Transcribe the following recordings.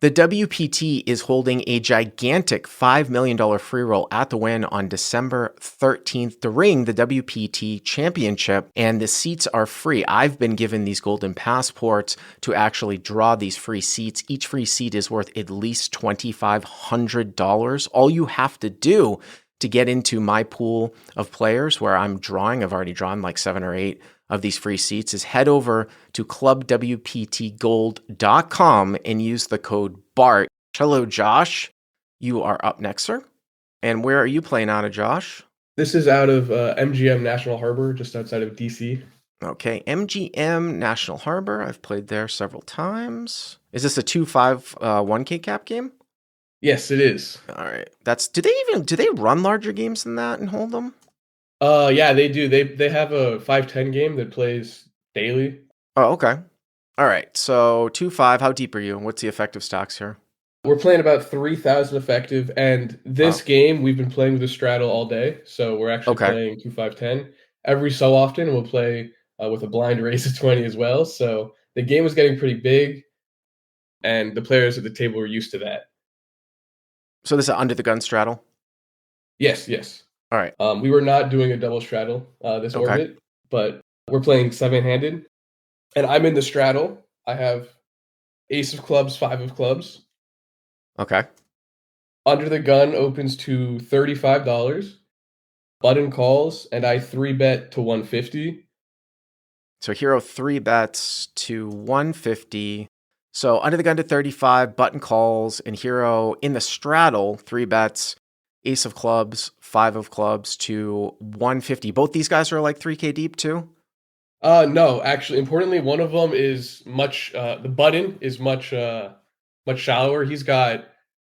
The WPT is holding a gigantic $5 million free roll at the Wynn on December 13th to ring the WPT Championship, and the seats are free. I've been given these golden passports to actually draw these free seats. Each free seat is worth at least $2,500. All you have to do to get into my pool of players where I'm drawing, I've already drawn like 7 or 8 of these free seats, is head over to ClubWPTGOLD.com and use the code BART. Hello, Josh. You are up next, sir. And where are you playing out of, Josh? This is out of MGM National Harbor, just outside of DC. Okay, MGM National Harbor. I've played there several times. Is this a 2-5 1K cap game? Yes, it is. All right. Do they run larger games than that and hold them? Yeah, they do. They have a 5-10 game that plays daily. Oh, okay. All right. So 2-5. How deep are you? What's the effective stocks here? We're playing about 3,000 effective, and this game we've been playing with a straddle all day. So we're actually playing 2-5-10. Every so often we'll play with a blind raise of 20 as well. So the game was getting pretty big, and the players at the table were used to that. So this is under the gun straddle? Yes, yes. All right. We were not doing a double straddle this orbit, but we're playing 7-handed. And I'm in the straddle. I have ace of clubs, 5 of clubs. Okay. Under the gun opens to $35. Button calls, and I 3-bet to 150. So hero 3 bets to 150. So under the gun to 35, button calls, and hero in the straddle 3 bets, ace of clubs, 5 of clubs to 150. Both these guys are like 3K deep too? No, actually, importantly, one of them is much. The button is much shallower. He's got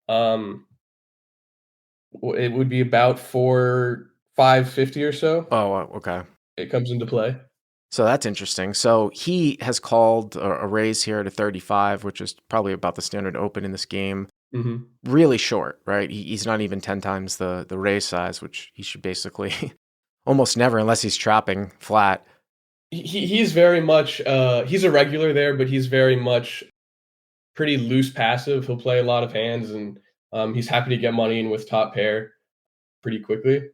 it would be about 550 or so. Oh, okay. It comes into play. So that's interesting. So he has called a raise here to 35, which is probably about the standard open in this game. Mm-hmm. Really short, right? He's not even 10 times the raise size, which he should basically almost never, unless he's trapping flat. He's very much he's a regular there, but he's very much pretty loose passive. He'll play a lot of hands, and he's happy to get money in with top pair pretty quickly.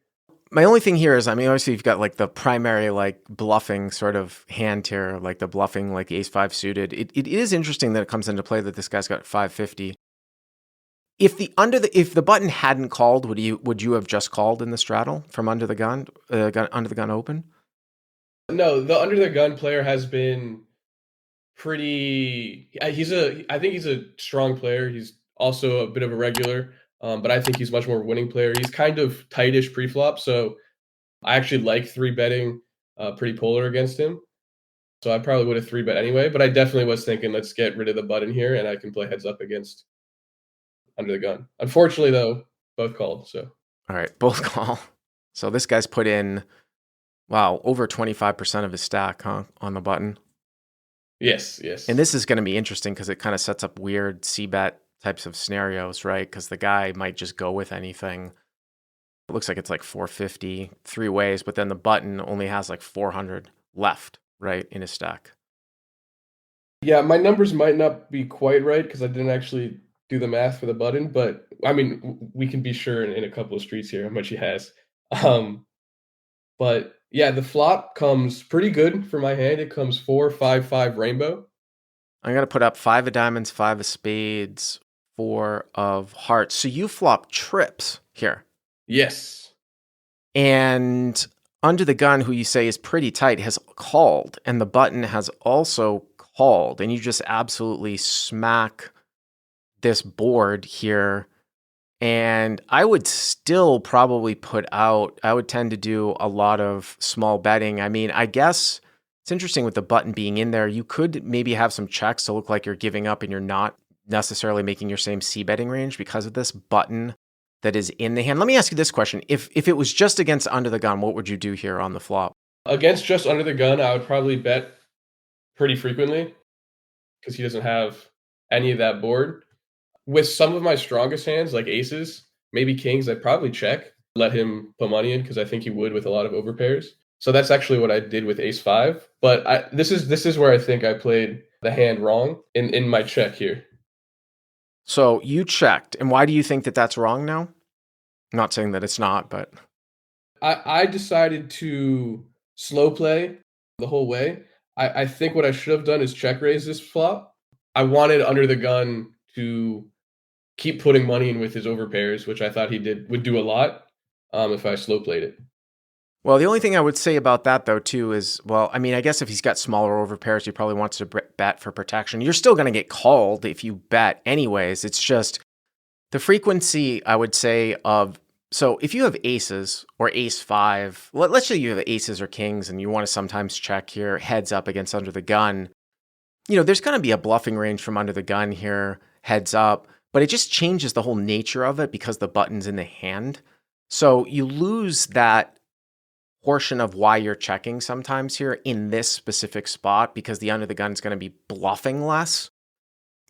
My only thing here is, I mean, obviously you've got like the primary like bluffing sort of hand here, like the bluffing like ace 5 suited. It is interesting that it comes into play that this guy's got 550. If the button hadn't called, would you have just called in the straddle from under the gun open? No, the under the gun player has been pretty. I think he's a strong player. He's also a bit of a regular, but I think he's much more winning player. He's kind of tightish preflop, so I actually like 3-betting pretty polar against him. So I probably would have 3-bet anyway, but I definitely was thinking, let's get rid of the button here, and I can play heads up against under the gun. Unfortunately, though, both called. So all right, both call. So this guy's put in, wow, over 25% of his stack, huh, on the button. Yes, yes. And this is going to be interesting because it kind of sets up weird c-bet types of scenarios, right? Because the guy might just go with anything. It looks like it's like 450 3 ways, but then the button only has like 400 left, right, in his stack. Yeah, my numbers might not be quite right because I didn't actually do the math for the button, but I mean, we can be sure in a couple of streets here how much he has. But yeah, the flop comes pretty good for my hand. It comes 4-5-5 rainbow. I'm going to put up 5 of diamonds, 5 of spades, 4 of hearts. So you flop trips here. Yes. And under the gun, who you say is pretty tight, has called, and the button has also called, and you just absolutely smack this board here. And I would still probably I would tend to do a lot of small betting. I mean, I guess it's interesting with the button being in there. You could maybe have some checks to look like you're giving up and you're not necessarily making your same c-betting range because of this button that is in the hand. Let me ask you this question. If it was just against under the gun, what would you do here on the flop? Against just under the gun, I would probably bet pretty frequently because he doesn't have any of that board. With some of my strongest hands, like aces, maybe kings, I'd probably check, let him put money in because I think he would with a lot of overpairs. So that's actually what I did with ace 5. But this is where I think I played the hand wrong in my check here. So you checked, and why do you think that that's wrong now? I'm not saying that it's not, but I decided to slow play the whole way. I think what I should have done is check raise this flop. I wanted under the gun to keep putting money in with his overpairs, which I thought he would do a lot if I slow played it. well, the only thing I would say about that though too is, well, I mean, I guess if he's got smaller overpairs, he probably wants to bet for protection. You're still going to get called if you bet anyways. It's just the frequency, I would say, of so if you have aces or ace five, let's say you have aces or kings and you want to sometimes check here heads up against under the gun, there's going to be a bluffing range from under the gun here, heads up, but it just changes the whole nature of it because the button's in the hand. So you lose that portion of why you're checking sometimes here in this specific spot because the under the gun is going to be bluffing less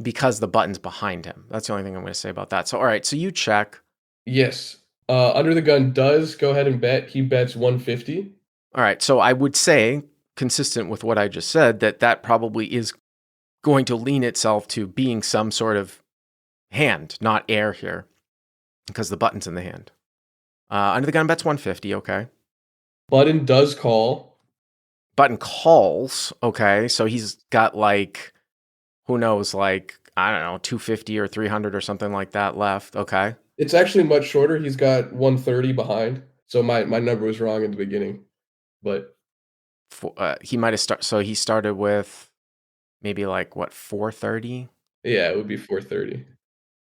because the button's behind him. That's the only thing I'm going to say about that. So, all right, so you check. Yes. Under the gun does go ahead and bet. He bets 150. All right, so I would say, consistent with what I just said, that probably is going to lean itself to being some sort of hand, not air here, because the button's in the hand. Under the gun bets 150, okay. Button does call. Button calls, okay. So he's got like, who knows, like, I don't know, 250 or 300 or something like that left, okay. It's actually much shorter. He's got 130 behind. So my number was wrong in the beginning. But he might have started, so he started with maybe like, what, 430? yeah, it would be 430.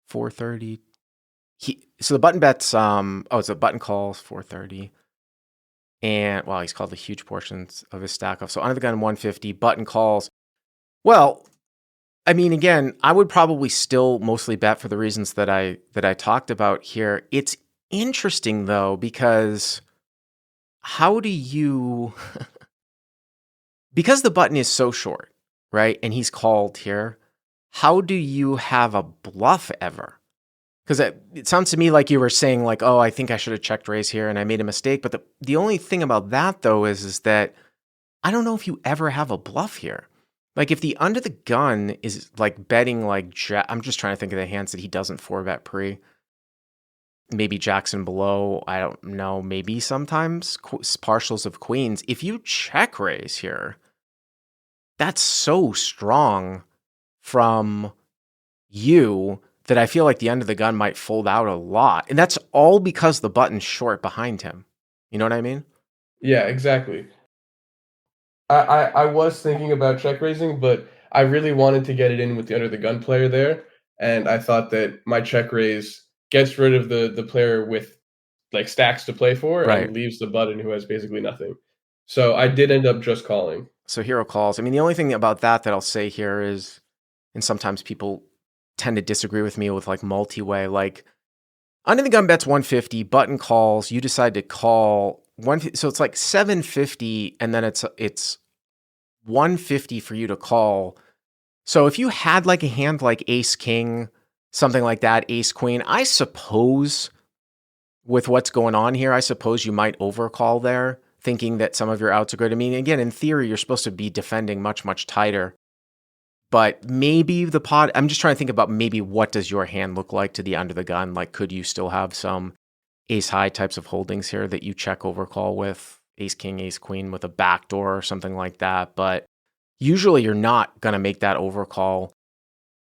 430. So the button bets, it's a button calls 430. And, well, he's called the huge portions of his stack off. So under the gun 150, button calls. Well, I mean, again, I would probably still mostly bet for the reasons that I talked about here. It's interesting though, because how do you because the button is so short, right? And he's called here, how do you have a bluff ever? Because it sounds to me like you were saying like, oh, I think I should have checked raise here and I made a mistake. But the only thing about that though is that I don't know if you ever have a bluff here. Like if the under the gun is like betting like I'm just trying to think of the hands that he doesn't 4-bet pre. Maybe Jackson below. I don't know. Maybe sometimes partials of queens. If you check raise here, that's so strong from you that I feel like the under the gun might fold out a lot. And that's all because the button's short behind him. You know what I mean? Yeah, exactly. I was thinking about check raising, but I really wanted to get it in with the under the gun player there, and I thought that my check raise gets rid of the player with like stacks to play for Right. and leaves the button who has basically nothing. So I did end up just calling. So hero calls. I mean, the only thing about that I'll say here is, and sometimes people tend to disagree with me with like multiway, like under the gun bets 150, button calls, you decide to call so it's like 750 and then it's 150 for you to call. So if you had like a hand like ace king, something like that, ace queen, I suppose with what's going on here, I suppose you might overcall there, thinking that some of your outs are good. I mean, again, in theory, you're supposed to be defending much, much tighter. But maybe the pot, I'm just trying to think about maybe what does your hand look like to the under the gun? Like, could you still have some ace high types of holdings here that you check overcall with ace king, ace queen with a backdoor or something like that? But usually you're not going to make that overcall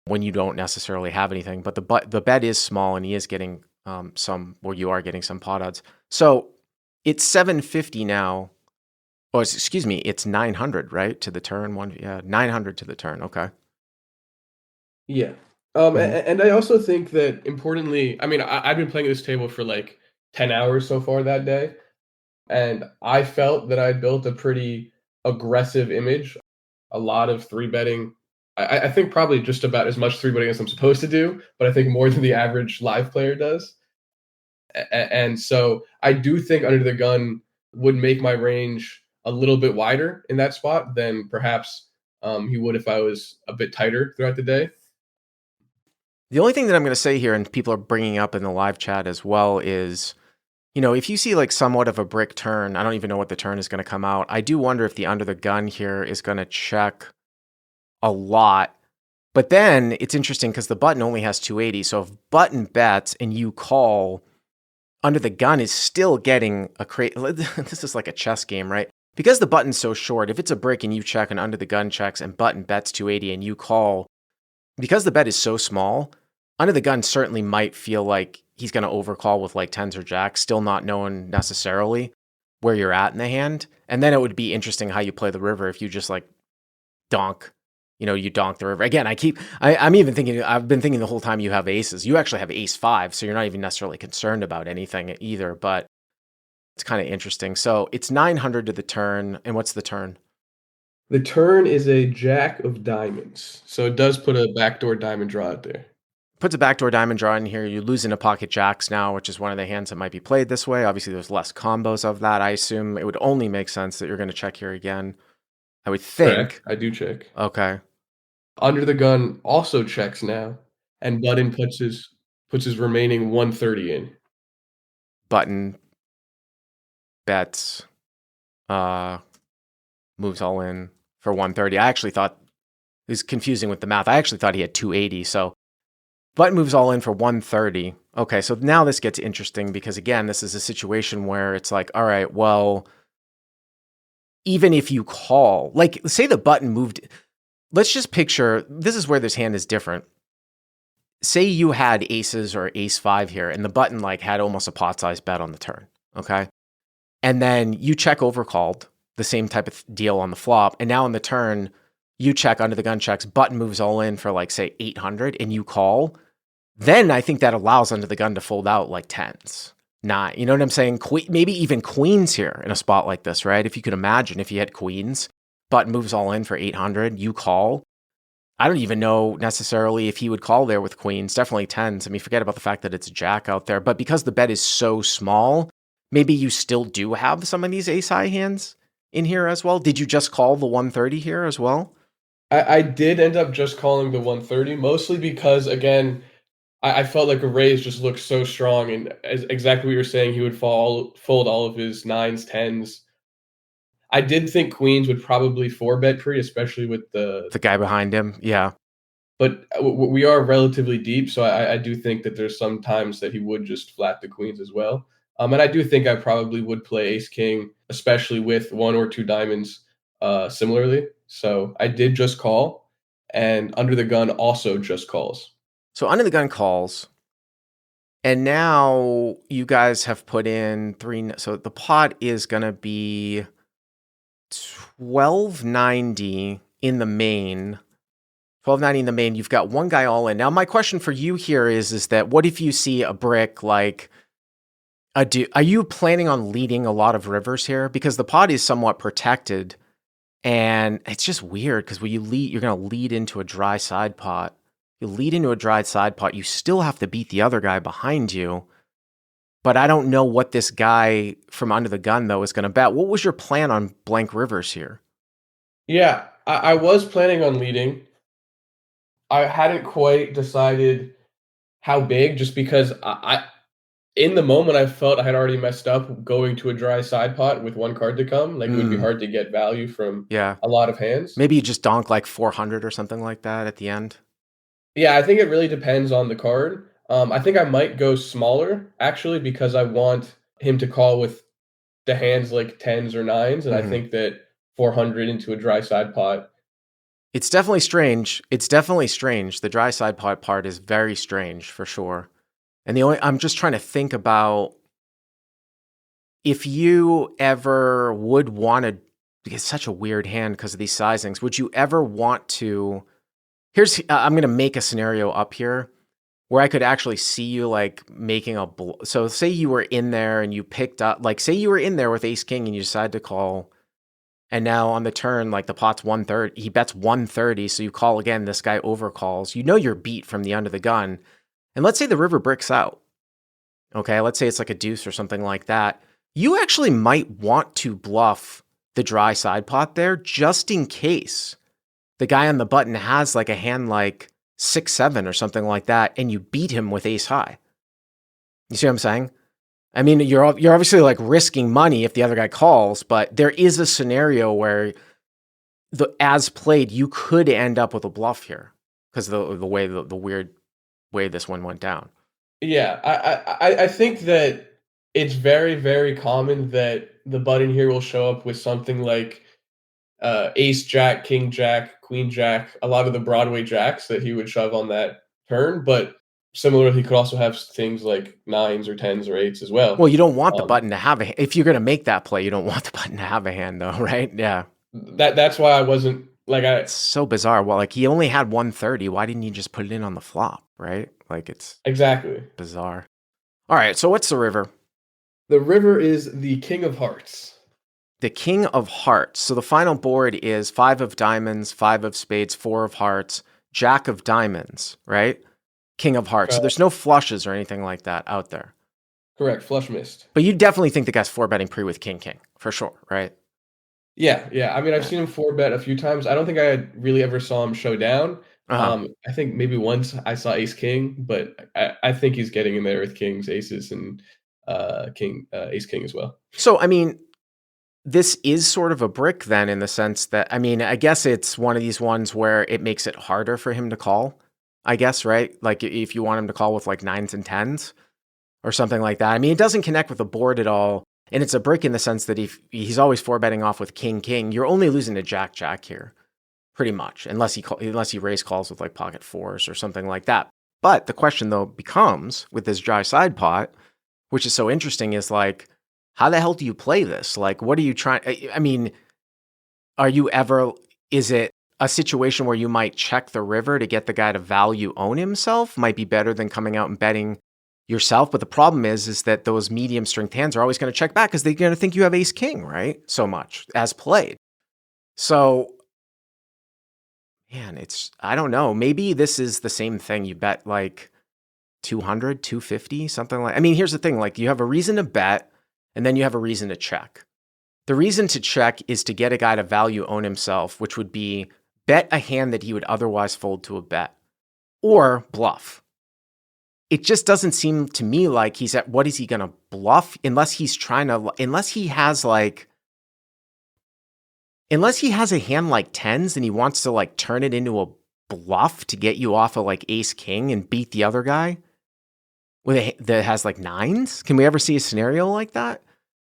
when you don't necessarily have anything. But the bet is small and he is getting you are getting some pot odds. So it's 750 now. Oh, excuse me, it's 900, right? To the turn. 900 to the turn. Okay. Yeah. Mhm. And I also think that importantly, I mean, I've been playing this table for like 10 hours so far that day, and I felt that I built a pretty aggressive image, a lot of three betting. I think probably just about as much three betting as I'm supposed to do, but I think more than the average live player does. And so I do think under the gun would make my range a little bit wider in that spot than perhaps he would if I was a bit tighter throughout the day. The only thing that I'm going to say here, and people are bringing up in the live chat as well, is, if you see like somewhat of a brick turn, I don't even know what the turn is going to come out. I do wonder if the under the gun here is going to check a lot But then it's interesting because the button only has 280. So if button bets and you call, under the gun is still getting a this is like a chess game, right? Because the button's so short, if it's a brick and you check and under the gun checks and button bets 280 and you call, because the bet is so small, under the gun certainly might feel like he's going to overcall with like tens or jacks, still not knowing necessarily where you're at in the hand. And then it would be interesting how you play the river if you just like donk, you donk the river. Again, I'm even thinking, I've been thinking the whole time you have aces. You actually have ace five, so you're not even necessarily concerned about anything either, but it's kind of interesting. So it's 900 to the turn. And what's the turn? The turn is a jack of diamonds, so it does put a backdoor diamond draw out there. Puts a backdoor diamond draw in here. You lose into pocket jacks now, which is one of the hands that might be played this way. Obviously, there's less combos of that. I assume it would only make sense that you're going to check here again. I would think. Correct. I do check. Okay. Under the gun also checks now, and button puts his remaining 130 in. Button bets, moves all in for 130. I actually thought it was confusing with the math. I actually thought he had 280. So button moves all in for 130. Okay, so now this gets interesting because again, this is a situation where it's like, all right, well, even if you call, like say the button moved, let's just picture, this is where this hand is different. Say you had aces or ace five here and the button like had almost a pot-sized bet on the turn, okay? And then you check overcalled, the same type of deal on the flop, and now on the turn, you check under the gun checks, button moves all in for like say 800 and you call, then I think that allows under the gun to fold out like tens. Nine, you know what I'm saying? Maybe even queens here in a spot like this, right? If you could imagine if you had queens, button moves all in for 800, you call. I don't even know necessarily if he would call there with queens, definitely tens. I mean, forget about the fact that it's jack out there, but because the bet is so small, maybe you still do have some of these ace high hands in here as well. Did you just call the 130 here as well? I did end up just calling the 130, mostly because, again, I felt like a raise just looked so strong, and as exactly what you're saying, he would fold all of his nines, tens. I did think queens would probably four-bet pre, especially with The guy behind him, yeah. but we are relatively deep, so I do think that there's some times that he would just flat the queens as well. And I do think I probably would play ace king, especially with one or two diamonds, similarly. So I did just call, and under the gun also just calls. So under the gun calls, and now you guys have put in three. So the pot is going to be 1290 in the main. 1290 in the main. You've got one guy all in. Now my question for you here is that what if you see a brick like are you planning on leading a lot of rivers here? Because the pot is somewhat protected, and it's just weird because when you lead, you're going to lead into a dry side pot. You lead into a dry side pot, you still have to beat the other guy behind you. But I don't know what this guy from under the gun, though, is going to bet. What was your plan on blank rivers here? Yeah, I was planning on leading. I hadn't quite decided how big, just because in the moment, I felt I had already messed up going to a dry side pot with one card to come. Like, it would be hard to get value from Yeah. a lot of hands. Maybe you just donk like 400 or something like that at the end. Yeah, I think it really depends on the card. I think I might go smaller, actually, because I want him to call with the hands like tens or nines, and I think that 400 into a dry side pot. It's definitely strange. It's definitely strange. The dry side pot part is very strange for sure. And I'm just trying to think about if you ever would want to, it's such a weird hand because of these sizings. Would you ever want to, I'm going to make a scenario up here where I could actually see you like making so say you were in there and you picked up, like say you were in there with ace king and you decide to call, and now on the turn, like the pot's 130, he bets 130. So you call again, this guy overcalls, you're beat from the under the gun. And let's say the river bricks out. Okay. Let's say it's like a deuce or something like that. You actually might want to bluff the dry side pot there just in case the guy on the button has like a hand like 6-7 or something like that, and you beat him with ace high. You see what I'm saying? I mean, you're obviously like risking money if the other guy calls, but there is a scenario where as played, you could end up with a bluff here. because the way the weird way this one went down. Yeah, I think that it's very, very common that the button here will show up with something like, ace jack, king jack, queen jack, a lot of the Broadway jacks that he would shove on that turn, but similarly, he could also have things like nines or tens or eights as well. Well, you don't want the Um, button to have a if you're gonna make that play, you don't want the button to have a hand though, right? Yeah. that's why I wasn't like I It's so bizarre. Well, like he only had 130. Why didn't you just put it in on the flop, right? Like it's exactly. bizarre. All right, so what's the river? The river is the king of hearts. The king of hearts. So the final board is 5 of diamonds, 5 of spades, 4 of hearts, jack of diamonds, right? King of hearts. So Correct. there's no flushes or anything like that out there. Correct, flush missed. But you definitely think the guy's 4-betting pre with king king, for sure, right? Yeah, yeah. I mean, I've Yeah. seen him 4-bet a few times. I don't think I really ever saw him show down. Uh-huh. I think maybe once I saw ace king, but I think he's getting in there with kings, aces, and ace king as well. So, I mean, this is sort of a brick then in the sense that, I mean, I guess it's one of these ones where it makes it harder for him to call, I guess, right? Like if you want him to call with like 9s and 10s or something like that. I mean, it doesn't connect with the board at all. And it's a brick in the sense that if he's always 4-betting off with king king, you're only losing to jack jack here, pretty much, unless he raise calls with like pocket fours or something like that. But the question though becomes with this dry side pot, which is so interesting, is like, how the hell do you play this? Like, what are you trying? I mean, is it a situation where you might check the river to get the guy to value own himself? Might be better than coming out and betting yourself. But the problem is that those medium strength hands are always going to check back because they're going to think you have ace king, right? So much as played. So, man, I don't know. Maybe this is the same thing. You bet like 200, 250, something like, I mean, here's the thing. Like you have a reason to bet and then you have a reason to check. The reason to check is to get a guy to value own himself, which would be bet a hand that he would otherwise fold to a bet or bluff. It just doesn't seem to me like what is he going to bluff unless he has a hand like 10s and he wants to like turn it into a bluff to get you off of like ace king and beat the other guy that has like 9s. Can we ever see a scenario like that?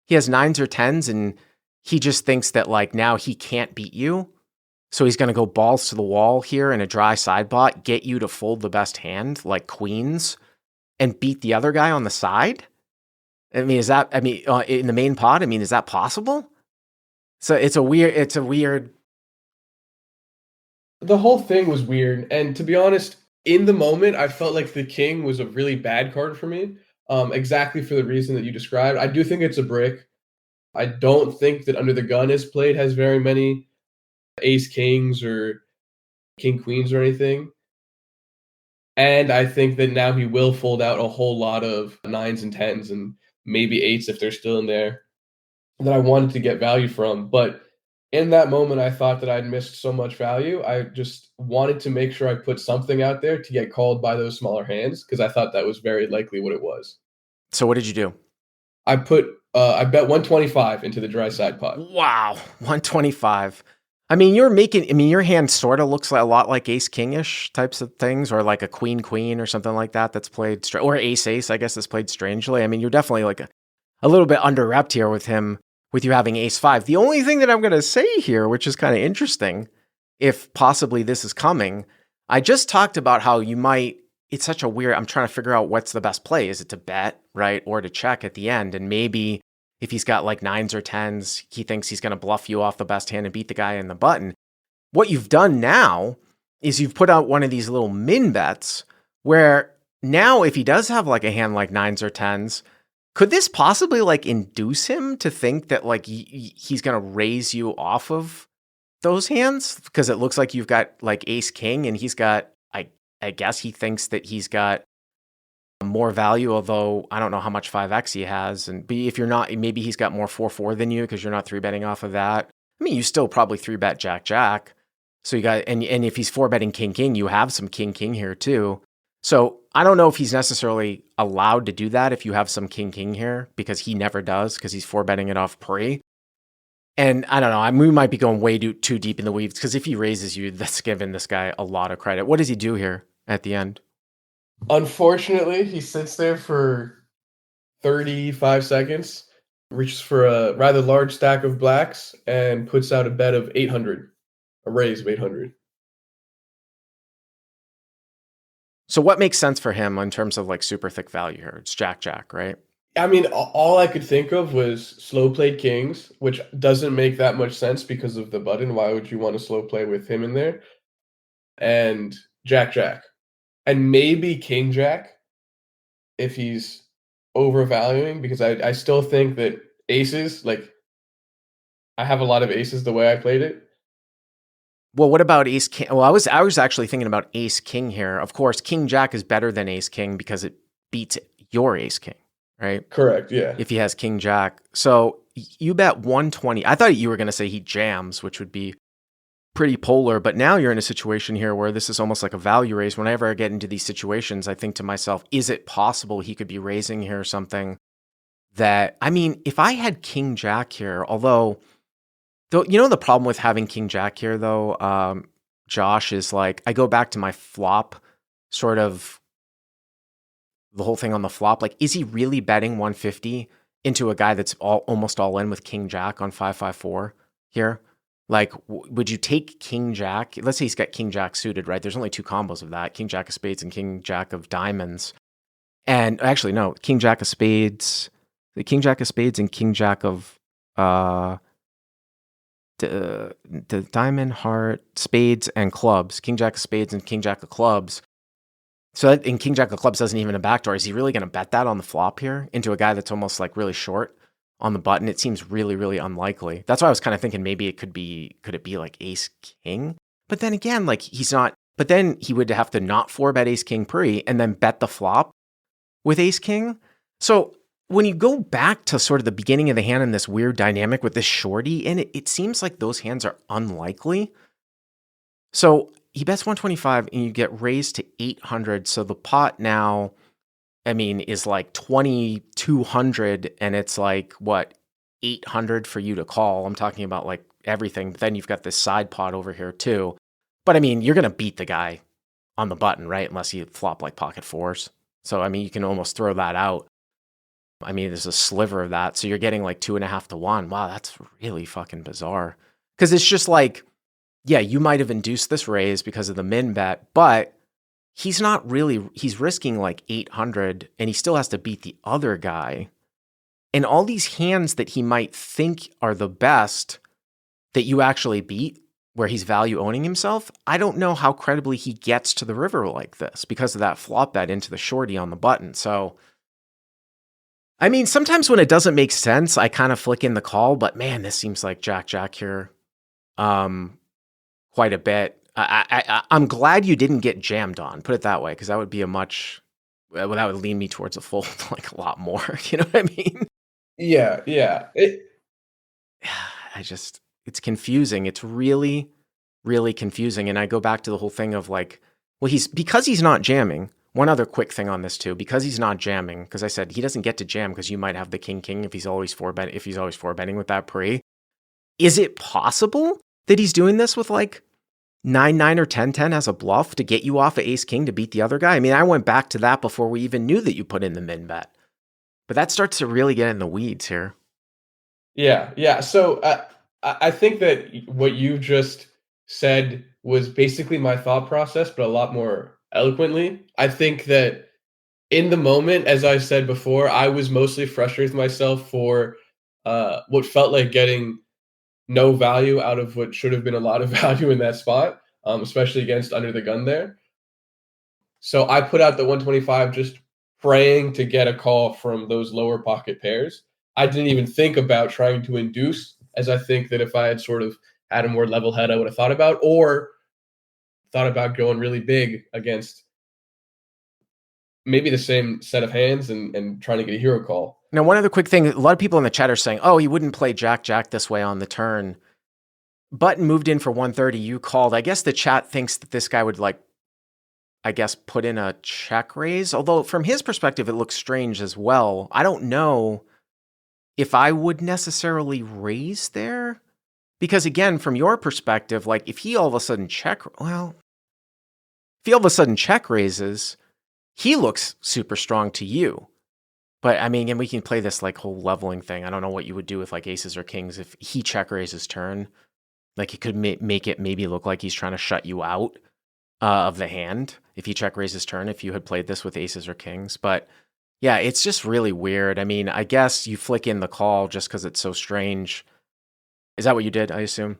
He has 9s or 10s and he just thinks that like now he can't beat you. So he's going to go balls to the wall here in a dry side bot, get you to fold the best hand like queens and beat the other guy on the side. I mean, in the main pot, I mean, is that possible? So it's a weird. The whole thing was weird, and to be honest, in the moment, I felt like the king was a really bad card for me, exactly for the reason that you described. I do think it's a brick. I don't think that Under the Gun is played has very many ace kings or king queens or anything. And I think that now he will fold out a whole lot of 9s and 10s and maybe 8s if they're still in there that I wanted to get value from. But in that moment, I thought that I'd missed so much value. I just wanted to make sure I put something out there to get called by those smaller hands because I thought that was very likely what it was. So what did you do? I bet 125 into the dry side pot. Wow, 125. I mean, your hand sort of looks like a lot like ace kingish types of things, or like a queen queen or something like that that's played, or ace ace, I guess, is played strangely. I mean, you're definitely like a little bit under repped here with you having ace 5. The only thing that I'm going to say here, which is kind of interesting, if possibly this is coming, I just talked about how it's such a weird, I'm trying to figure out what's the best play. Is it to bet, right? Or to check at the end? And maybe if he's got like 9s or 10s, he thinks he's going to bluff you off the best hand and beat the guy in the button. What you've done now is you've put out one of these little min bets where now if he does have like a hand like 9s or 10s, could this possibly like induce him to think that like he's going to raise you off of those hands? Because it looks like you've got like ace king and he's got, I guess he thinks that he's got more value, although I don't know how much 5x he has. And B, if you're not, maybe he's got more 4-4 than you because you're not 3-betting off of that. I mean, you still probably 3-bet jack. So you got, and if he's 4-betting king, you have some king here too. So I don't know if he's necessarily allowed to do that if you have some king here because he never does because he's 4-betting it off pre. And I don't know, we might be going way too deep in the weeds, because if he raises you, that's giving this guy a lot of credit. What does he do here at the end? Unfortunately, he sits there for 35 seconds, reaches for a rather large stack of blacks, and puts out a bet of 800, a raise of 800. So what makes sense for him in terms of like super thick value here? It's Jack, right? I mean, all I could think of was slow played kings, which doesn't make that much sense because of the button. Why would you want to slow play with him in there? And Jack, and maybe king jack if he's overvaluing, because I still think that aces, like I have a lot of aces the way I played it. Well, what about ace king? Well, I was actually thinking about ace king here. Of course, king jack is better than ace king because it beats your ace king, right? Correct, yeah. If he has king jack. So you bet 120. I thought you were going to say he jams, which would be pretty polar, but now you're in a situation here where this is almost like a value raise. Whenever I get into these situations, I think to myself, is it possible he could be raising here something that, I mean, if I had king jack here, although, you know, the problem with having king jack here though, Josh, is like, I go back to my flop, sort of the whole thing on the flop. Like, is he really betting 150 into a guy that's almost all in with king jack on 554 here? Like, would you take king jack? Let's say he's got king jack suited, right? There's only two combos of that: king jack of spades and king jack of diamonds. And actually, no, king jack of spades, the king jack of spades and king jack of the diamond, heart, spades, and clubs. King jack of spades and king jack of clubs. So that, and king jack of clubs doesn't even a backdoor. Is he really going to bet that on the flop here into a guy that's almost like really short on the button? It seems really, really unlikely. That's why I was kind of thinking maybe it could it be like ace king? But then again, like he's not, but then he would have to not 4-bet ace king pre and then bet the flop with ace king. So when you go back to sort of the beginning of the hand in this weird dynamic with this shorty in it, it seems like those hands are unlikely. So he bets 125 and you get raised to 800. So the pot now, I mean, is like 2,200, and it's like, what, 800 for you to call. I'm talking about like everything. But then you've got this side pot over here too. But I mean, you're going to beat the guy on the button, right? Unless you flop like pocket fours. So, I mean, you can almost throw that out. I mean, there's a sliver of that. So you're getting like 2.5 to 1. Wow, that's really fucking bizarre. Because it's just like, yeah, you might have induced this raise because of the min bet, but he's not really, he's risking like 800 and he still has to beat the other guy. And all these hands that he might think are the best that you actually beat, where he's value owning himself, I don't know how credibly he gets to the river like this because of that flop bet into the shorty on the button. So, I mean, sometimes when it doesn't make sense, I kind of flick in the call, but man, this seems like Jack here quite a bit. I'm glad you didn't get jammed on, put it that way, because that would be that would lean me towards a fold like a lot more. You know what I mean? Yeah, yeah. It's confusing. It's really, really confusing. And I go back to the whole thing of like, well, because he's not jamming. One other quick thing on this too, because he's not jamming, because I said he doesn't get to jam because you might have the king if he's always 4-betting with that pre. Is it possible that he's doing this with like 9-9 or 10-10 as a bluff to get you off of ace king to beat the other guy? I mean, I went back to that before we even knew that you put in the min bet. But that starts to really get in the weeds here. Yeah, yeah. So I think that what you just said was basically my thought process, but a lot more eloquently. I think that in the moment, as I said before, I was mostly frustrated with myself for what felt like getting no value out of what should have been a lot of value in that spot, especially against under the gun there. So I put out the 125 just praying to get a call from those lower pocket pairs. I didn't even think about trying to induce, as I think that if I had sort of had a more level head, I would have thought about, or thought about going really big against maybe the same set of hands and trying to get a hero call. Now, one other quick thing, a lot of people in the chat are saying, oh, he wouldn't play Jack this way on the turn. Button moved in for 130, you called. I guess the chat thinks that this guy would like, I guess, put in a check raise. Although from his perspective, it looks strange as well. I don't know if I would necessarily raise there. Because again, from your perspective, like if he all of a sudden check raises, he looks super strong to you. But I mean, and we can play this like whole leveling thing. I don't know what you would do with like aces or kings if he check raises turn. Like he could make it maybe look like he's trying to shut you out of the hand if he check raises turn, if you had played this with aces or kings. But yeah, it's just really weird. I mean, I guess you flick in the call just because it's so strange. Is that what you did, I assume?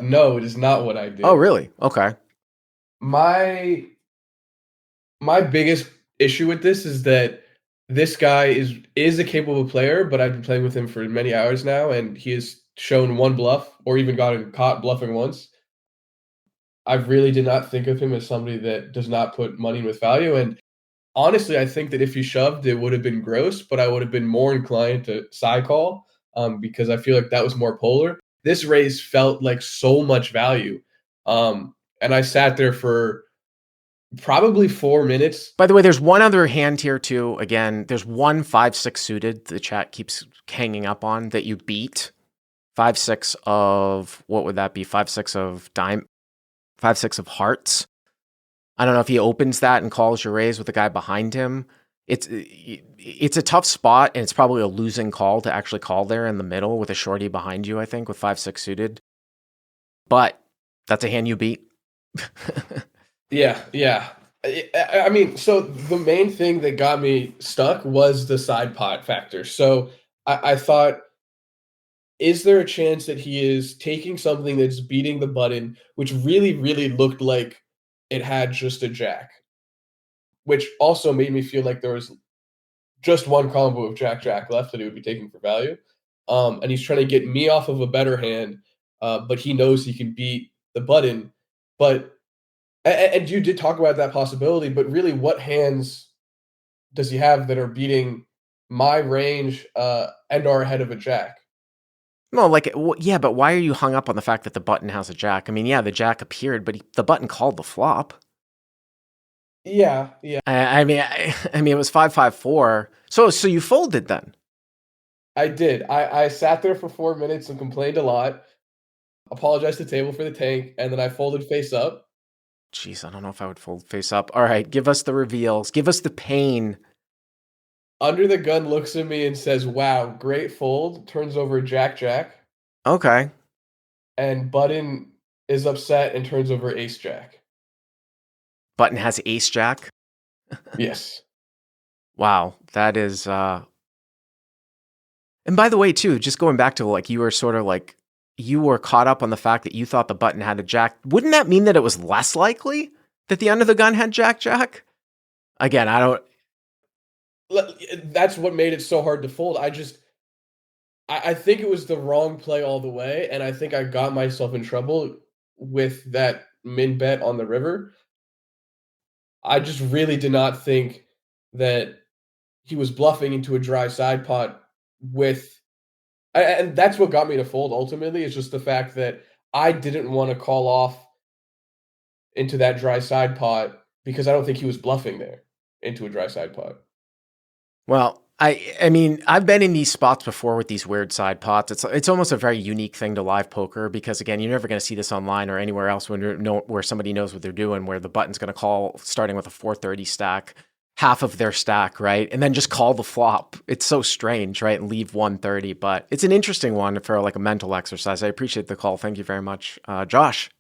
No, it is not what I did. Oh, really? Okay. My biggest issue with this is that this guy is a capable player, but I've been playing with him for many hours now, and he has shown one bluff or even gotten caught bluffing once. I really did not think of him as somebody that does not put money with value, and honestly, I think that if he shoved, it would have been gross, but I would have been more inclined to side call, because I feel like that was more polar. This raise felt like so much value, and I sat there for probably 4 minutes. By the way, there's one other hand here too. Again, there's one 5-6 suited the chat keeps hanging up on that you beat. 5-6 of, what would that be? 5-6 of 5-6 of hearts. I don't know if he opens that and calls your raise with the guy behind him. It's a tough spot, and it's probably a losing call to actually call there in the middle with a shorty behind you, I think, with 5-6 suited. But that's a hand you beat. Yeah. I mean, so the main thing that got me stuck was the side pot factor. So I thought, is there a chance that he is taking something that's beating the button, which really, really looked like it had just a jack, which also made me feel like there was just one combo of jack left that he would be taking for value. And he's trying to get me off of a better hand, but he knows he can beat the button. But and you did talk about that possibility, but really, what hands does he have that are beating my range and are ahead of a jack? No, like, yeah, but why are you hung up on the fact that the button has a jack? I mean, yeah, the jack appeared, but the button called the flop. Yeah. I mean, it was 5-5-4. So you folded then? I did. I sat there for 4 minutes and complained a lot, apologized to the table for the tank, and then I folded face up. Jeez, I don't know if I would fold face up. All right, give us the reveals. Give us the pain. Under the gun looks at me and says, "Wow, great fold." Turns over jack. Okay. And button is upset and turns over ace jack. Button has ace jack? Yes. Wow, that is and by the way, too, just going back to like you were sort of like you were caught up on the fact that you thought the button had a jack. Wouldn't that mean that it was less likely that the under the gun had jack? Again, I don't. That's what made it so hard to fold. I think it was the wrong play all the way, and I think I got myself in trouble with that min bet on the river. I just really did not think that he was bluffing into a dry side pot with, and that's what got me to fold ultimately, is just the fact that I didn't want to call off into that dry side pot because I don't think he was bluffing there into a dry side pot. Well, I mean, I've been in these spots before with these weird side pots. It's almost a very unique thing to live poker because again, you're never going to see this online or anywhere else where somebody knows what they're doing, where the button's going to call starting with a 430 stack, half of their stack, right? And then just call the flop. It's so strange, right? And leave 130, but it's an interesting one for like a mental exercise. I appreciate the call. Thank you very much. Josh.